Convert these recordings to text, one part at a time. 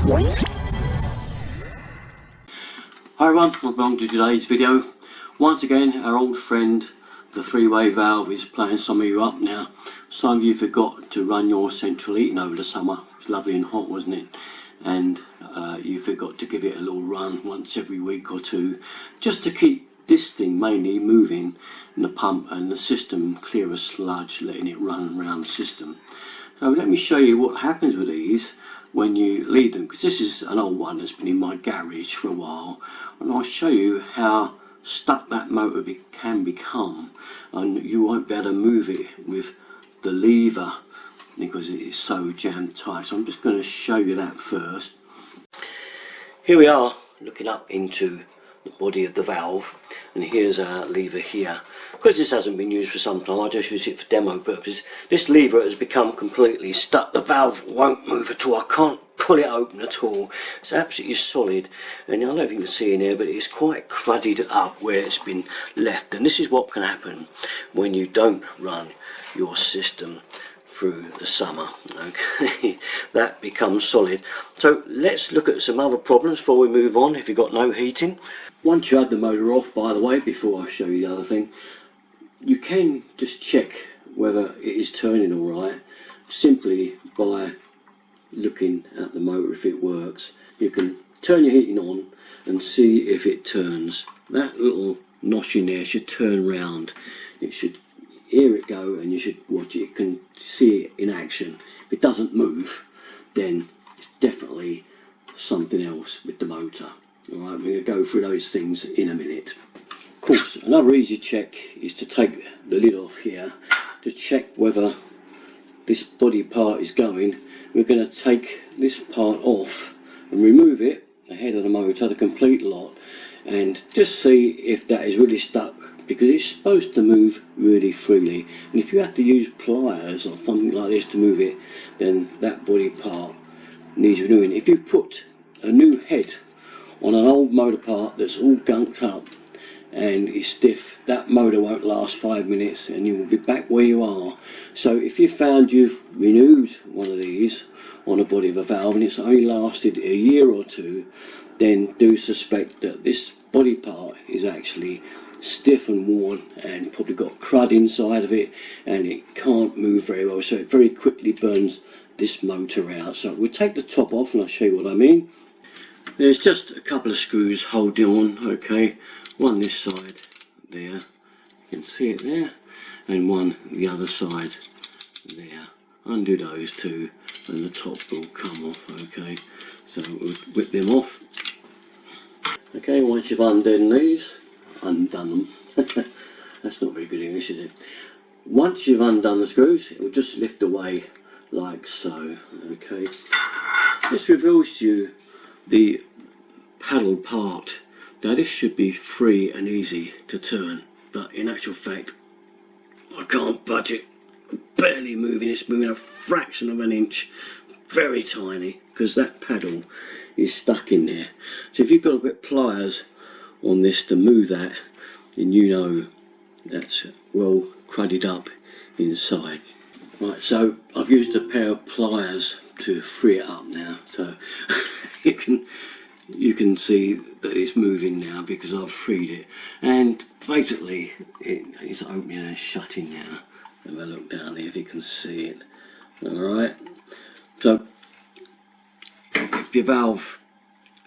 Hi everyone, welcome to today's video. Once again, our old friend, the three-way valve, is playing some of you up now. Some of you forgot to run your central heating over the summer. It was lovely and hot, wasn't it? And you forgot to give it a little run once every week or two, just to keep this thing mainly moving, and the pump and the system clear of sludge, letting it run around the system. So let me show you what happens with these when you leave them, because this is an old one that's been in my garage for a while, and I'll show you how stuck that motor can become, and you won't be able to move it with the lever because it is so jammed tight. So I'm just going to show you that first. Here we are looking up into the body of the valve, and here's our lever here. Because this hasn't been used for some time, I just use it for demo purposes. This lever has become completely stuck. The valve won't move at all. I can't pull it open at all. It's absolutely solid, and I don't know if you can see in here, but it's quite cruddied up where it's been left. And this is what can happen when you don't run your system through the summer. Okay, that becomes solid. So let's look at some other problems before we move on. If you've got no heating, once you had the motor off, by the way, before I show you the other thing, you can just check whether it is turning all right simply by looking at the motor. If it works, you can turn your heating on and see if it turns. That little notch in there should turn round. It should hear it go, and you should watch it. You can see it in action. If it doesn't move, then it's definitely something else with the motor. Alright, we're going to go through those things in a minute. Of course, another easy check is to take the lid off here to check whether this body part is going. We're going to take this part off and remove it, the head of the motor, the complete lot, and just see if that is really stuck, because it's supposed to move really freely. And if you have to use pliers or something like this to move it, then that body part needs renewing. If you put a new head on an old motor part that's all gunked up and is stiff, that motor won't last 5 minutes and you will be back where you are. So if you found you've renewed one of these on the body of a valve and it's only lasted a year or two, then do suspect that this body part is actually stiff and worn and probably got crud inside of it, and it can't move very well, so it very quickly burns this motor out. So we'll take the top off and I'll show you what I mean. There's just a couple of screws holding on, okay, one this side there, you can see it there, and one the other side there. Undo those two and the top will come off. Okay, so we'll whip them off. Okay, once you've undone these, undone them, that's not very good English, is it? Once you've undone the screws, it will just lift away like so. Okay, this reveals to you the paddle part. Now this should be free and easy to turn, but in actual fact I can't budge it. I'm barely moving. It's moving a fraction of an inch, very tiny, because that paddle is stuck in there. So if you've got to get pliers on this to move that, then you know that's well crudded up inside. Right, so I've used a pair of pliers to free it up now, so you can see that it's moving now because I've freed it, and basically it is opening and shutting now. Have a look down there if you can see it. Alright, so if your valve,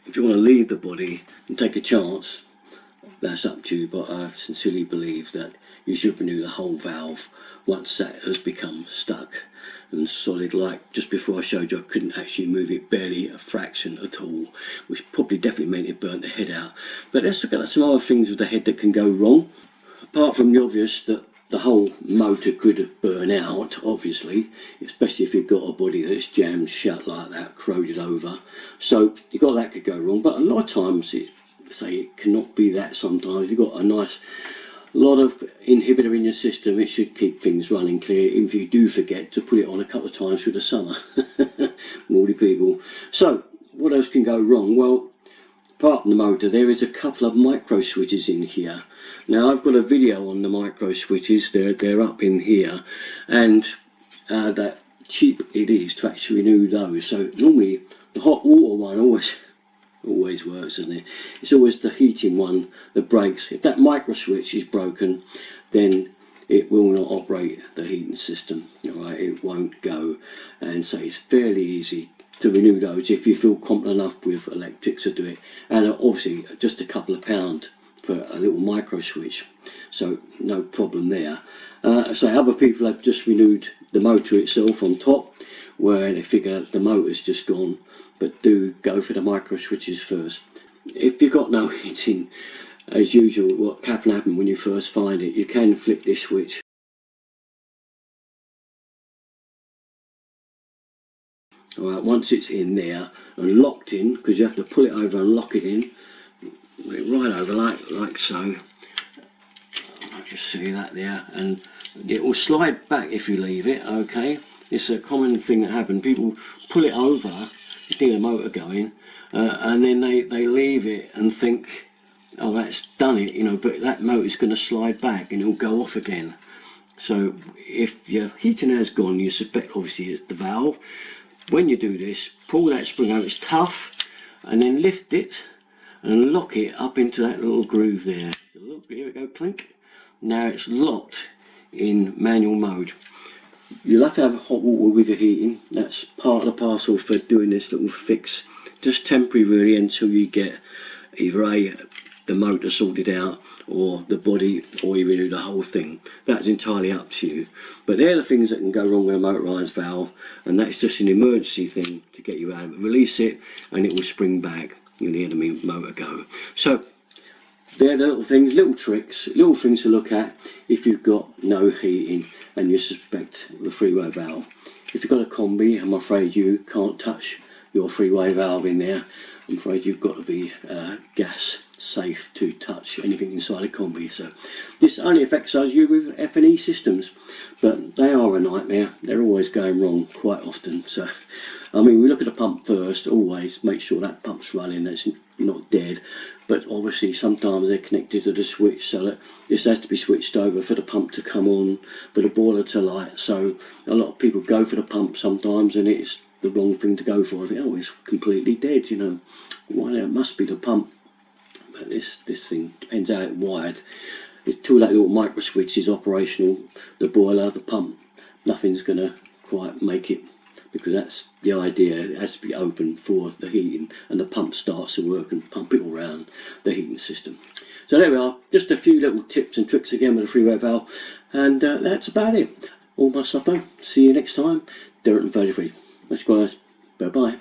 if you want to leave the body and take a chance, that's up to you, but I sincerely believe that you should renew the whole valve once that has become stuck and solid. Like just before I showed you, I couldn't actually move it, barely a fraction at all, which probably definitely meant it burnt the head out. But let's look at some other things with the head that can go wrong, apart from the obvious that the whole motor could burn out, obviously, especially if you've got a body that's jammed shut like that, corroded over. So you've got that could go wrong, but a lot of times it cannot be that. Sometimes you've got a nice lot of inhibitor in your system, it should keep things running clear, even if you do forget to put it on a couple of times through the summer. Naughty people. So what else can go wrong? Well, apart from the motor, there is a couple of micro switches in here. Now I've got a video on the micro switches, they're up in here, and that cheap it is to actually renew those. So normally the hot water one always works, doesn't it? It's always the heating one that breaks. If that micro switch is broken, then it will not operate the heating system. Alright, it won't go. And so it's fairly easy to renew those if you feel confident enough with electrics to do it. And obviously just a couple of pounds for a little micro switch, so no problem there. So other people have just renewed the motor itself on top, where they figure the motor's just gone, but do go for the micro switches first. If you've got no heating, as usual, what can happen when you first find it, you can flick this switch. Alright, once it's in there and locked in, because you have to pull it over and lock it in, right over like so. I just see that there, and it will slide back if you leave it. Okay, it's a common thing that happens. People pull it over, you need a motor going, and then they leave it and think, oh, that's done it, you know, but that motor's going to slide back and it'll go off again. So if your heating has gone, you suspect obviously it's the valve. When you do this, pull that spring out, it's tough, and then lift it and lock it up into that little groove there. So look, here we go, clink. Now it's locked in manual mode. You'll have to have hot water with your heating. That's part of the parcel for doing this little fix. Just temporary really, until you get either the motor sorted out, or the body, or you renew the whole thing. That's entirely up to you. But they're the things that can go wrong with a motorised valve, and that's just an emergency thing to get you out of it. Release it and it will spring back. You'll hear the motor go. So they're the little things, little tricks, little things to look at if you've got no heating and you suspect the three-way valve. If you've got a combi, I'm afraid you can't touch your three-way valve in there. I'm afraid you've got to be gas safe to touch anything inside a combi. So this only affects you with F&E systems, but they are a nightmare. They're always going wrong quite often. So I mean, we look at the pump first, always make sure that pump's running, that's not dead. But obviously sometimes they're connected to the switch, so that this has to be switched over for the pump to come on, for the boiler to light. So a lot of people go for the pump sometimes and it's the wrong thing to go for. I think, oh, it's completely dead, you know. Why, it must be the pump. But this thing depends how it's wired. It's till that little micro switch is operational, the boiler, the pump, nothing's gonna quite make it, because that's the idea. It has to be open for the heating, and the pump starts to work and pump it all around the heating system. So there we are, just a few little tips and tricks again with a three-way valve, and that's about it. All my stuff though. See you next time. Derrickton33. Thanks guys. Bye bye.